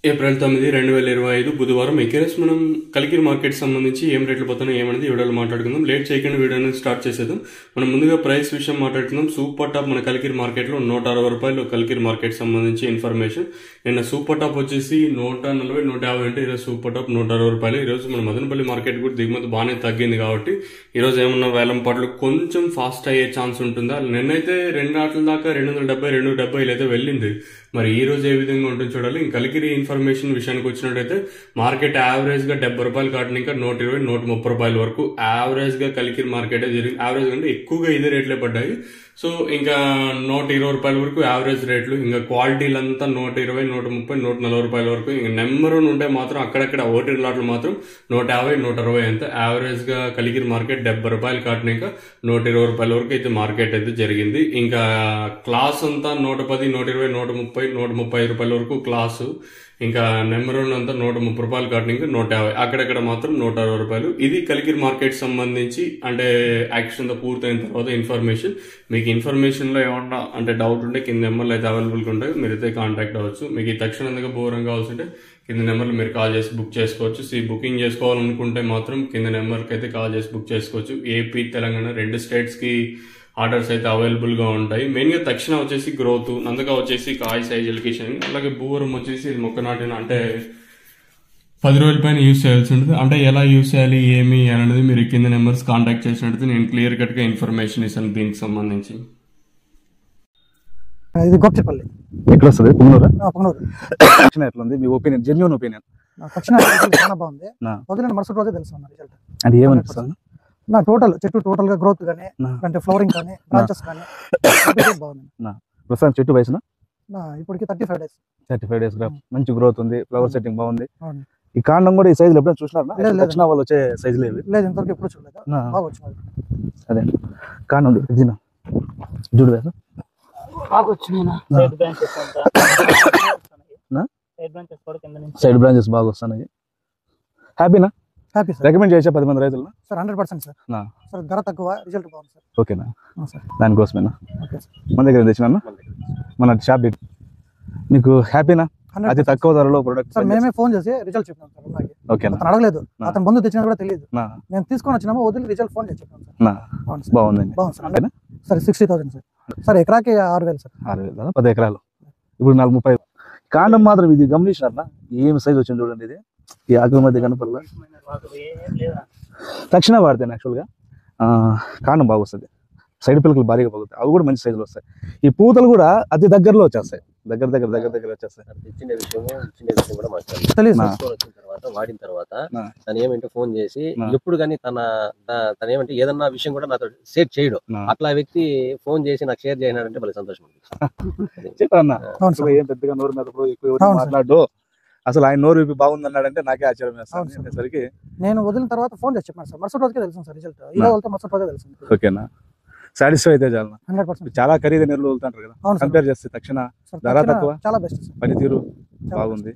April 9, 2025 బుధవారం ఎకేఎస్ మనం Kalikiri market సంబంధించి ఏం రేట్లు పోతున్నాయి ఏమనేది వీడియోలో మాట్లాడుకుందాం. లేట్ చేయకుండా వీడియోని స్టార్ట్ చేసేద్దాం. మనం ముందుగా ప్రైస్ విషయం మాట్లాడుకుందాం. సూపర్ టాప్ మన కలికిరి మార్కెట్లో 160 రూపాయలు కలికిరి మార్కెట్ సంబంధించి ఇన్ఫర్మేషన్. నిన్న సూపర్ టాప్ వచ్చేసి 140, 150 అంటే ఈరోజు సూపర్ టాప్ 160 రూపాయలు. ఈరోజు మన మదనపల్లి మార్కెట్ కూడా దిగుమతి బాగానే తగ్గింది కాబట్టి ఈరోజు ఏమన్నా వేలం పాటలు కొంచెం ఫాస్ట్ అయ్యే ఛాన్స్ ఉంటుందా? నిన్నైతే 2 నాట్ల దాకా 270, 270 అయితే వెళ్ళింది. మరి ఈ రోజు ఏ విధంగా ఉంటుంది చూడాలి. ఇంక కలికిరి ఇన్ఫర్మేషన్ విషయానికి వచ్చినట్టయితే మార్కెట్ యావరేజ్ గా 70 రూపాయలు కాటిన ఇంకా 120, 130 రూపాయల వరకు యావరేజ్ గా కలికిరి మార్కెట్ జరిగింది. యావరేజ్ అంటే ఎక్కువగా ఇదే రేట్లే పడ్డాయి. సో ఇంకా 120 రూపాయల వరకు యావరేజ్ రేట్లు, ఇంకా క్వాలిటీలంతా 120, 130, 140 రూపాయల వరకు. ఇంకా నెంబర్ వన్ ఉంటే మాత్రం అక్కడక్కడ ఓటీ లాట్లు మాత్రం 150, 160 అంతే. యావరేజ్ గా కలికిరి మార్కెట్ 70 రూపాయలు కాటిన ఇంకా 120 రూపాయల వరకు అయితే మార్కెట్ అయితే జరిగింది. ఇంకా క్లాస్ అంతా 110, 120, 130, 135 రూపాయల వరకు క్లాసు. ఇంకా నెంబర్ వన్ అంతా 130 రూపాయలు కాటిన ఇంకా 150, అక్కడక్కడ మాత్రం 160 రూపాయలు. ఇది కలికిరి మార్కెట్ సంబంధించి అంటే యాక్షన్ తో పూర్తయిన తర్వాత ఇన్ఫర్మేషన్. మీకు ఇన్ఫర్మేషన్ లో ఏమన్నా అంటే డౌట్ ఉంటే కింద నెంబర్లు అయితే అవైలబుల్ గా ఉంటాయి, మీరైతే కాంటాక్ట్ అవ్వచ్చు. మీకు ఈ తక్షణంగా బోరం కావాల్సింటే కింద నెంబర్లు మీరు కాల్ చేసి బుక్ చేసుకోవచ్చు. బుకింగ్ చేసుకోవాలనుకుంటే మాత్రం కింద నెంబర్కి అయితే కాల్ చేసి బుక్ చేసుకోవచ్చు. ఏపీ, తెలంగాణ 2 స్టేట్స్ కి ఆర్డర్స్ అయితే అవైలబుల్ గా ఉంటాయి. మెయిన్ గా తక్షణ వచ్చేసి గ్రోత్, నందగా వచ్చేసి కాయ సైజ్ ఎలికేషన్, అలాగే భూవరం వచ్చేసి మొక్క నాటిన అంటే 10 రోజుల పైన యూజ్ చేయాల్సి ఉంటుంది. అంటే ఎలా యూజ్ చేయాలి ఏమి అనేది మీరు కింద నెంబర్స్ కాంటాక్ట్ చేసినట్టు నేను క్లియర్ కట్ గా ఇన్ఫర్మేషన్ ఇస్తాను దీనికి సంబంధించి. ఇది గోప్చపల్లి ఎక్కడ వస్తుంది? పుంగనూరు. పుంగనూరు ఎట్లుంది మీ ఒపీనియన్, జెన్యూన్ ఒపీనియన్? తక్షణ చాలా బాగుంది. వదిలిన మరుసటి రోజే తెలుసు రిజల్ట్. అంటే ఏమనిపిస్తుంది? నా టోటల్ చెట్టు టోటల్ గా గ్రోత్ గానీ అంటే ఫ్లవరింగ్ కానీ బ్రాంచెస్ కానీ బాగుంది. ప్రస్తుతం చెట్టు వయసున ఇప్పటికి 35 డేస్. 35 డేస్ మంచి గ్రోత్ ఉంది, ఫ్లవర్ సెట్టింగ్ బాగుంది. ఈ కాండం కూడా ఈ సైజులు ఎప్పుడైనా చూసినారా? దక్షిణ వాళ్ళు వచ్చే సైజులు ఏవి లేదు, ఇంతవరకు ఎప్పుడు చూడలేదు. బాగా వచ్చింది. అదే కాండం ఉంది చూడు వేసా సైడ్ బ్రాంచెస్ బాగా వస్తున్నాయి. హ్యాపీనా? Happy sir. రికమెండ్ చేసే 10 మంది రైతులు సార్? 100% సార్. సార్ ధర తక్కువ, రిజల్ట్ బాగుంది సార్. ఓకేనా? దానికోసమేనా మన దగ్గర తెచ్చినా మన షాప్ మీకు హ్యాపీనా? అది తక్కువ ధరలో ప్రొడక్ట్ సార్. మేమే ఫోన్ చేసి రిజల్ట్ చెప్పినాం సార్. ఓకేనా? అతను అడగలేదు, అతను ముందు తెచ్చినా కూడా తెలియదు. నేను తీసుకొని వచ్చినామో వదిలి రిజల్ట్ ఫోన్ చేసి చెప్పాను సార్. బాగుంది. బాగుంది సార్. Sir 60,000 sir. సార్ ఎకరాకి 6,000 సార్. 6,000 10 ఎకరాలు. ఇప్పుడు 30 కాండం మాత్రం ఇది గమనించినారా? ఏం సైజ్ వచ్చింది చూడండి. ఇది ఈ ఆకుల మధ్య కనపడలా. తక్షణ వాడితే యాక్చువల్గా కాండం బాగా వస్తుంది, సైడ్ పిల్లకలు భారీగా బాగుతాయి, అవి కూడా మంచి సైజులు వస్తాయి. ఈ పూతలు కూడా అతి దగ్గరలో వచ్చేస్తాయి, దగ్గర వచ్చేస్తాయి. వాడిన తర్వాత తను ఏమంటే ఫోన్ చేసి ఎప్పుడు కానీ తన ఏమంటే ఏదన్నా విషయం కూడా నాతో షేర్ చేయడు. అట్లా వ్యక్తి ఫోన్ చేసి నాకు షేర్ చేయనాడంటే భలే సంతోషం చెప్పన్నా. ఏం పెద్దగా నోరు మీద మాట్లాడు, అసలు ఆయన నోరు విప్పి బాగుంది అన్నాడంటే నాకే ఆశ్చర్యం వేస్తాను. నేను వదిలిన తర్వాత ఫోన్ చేసి చెప్పాను సార్. మరుసటి రోజుకే తెలుసు సార్ రిజల్ట్. ఈ రోజు మరుసటి రోజే తెలుసు. ఓకేనా? సాటిస్ఫై అయితే చాలా. 100%. చాలా ఖరీదైన నెలలు వదులుతుంటారు కదా, కంపేర్ చేస్తే తక్షణ ధర తక్కువ, చాలా బెస్ట్. పనితీరు బాగుంది.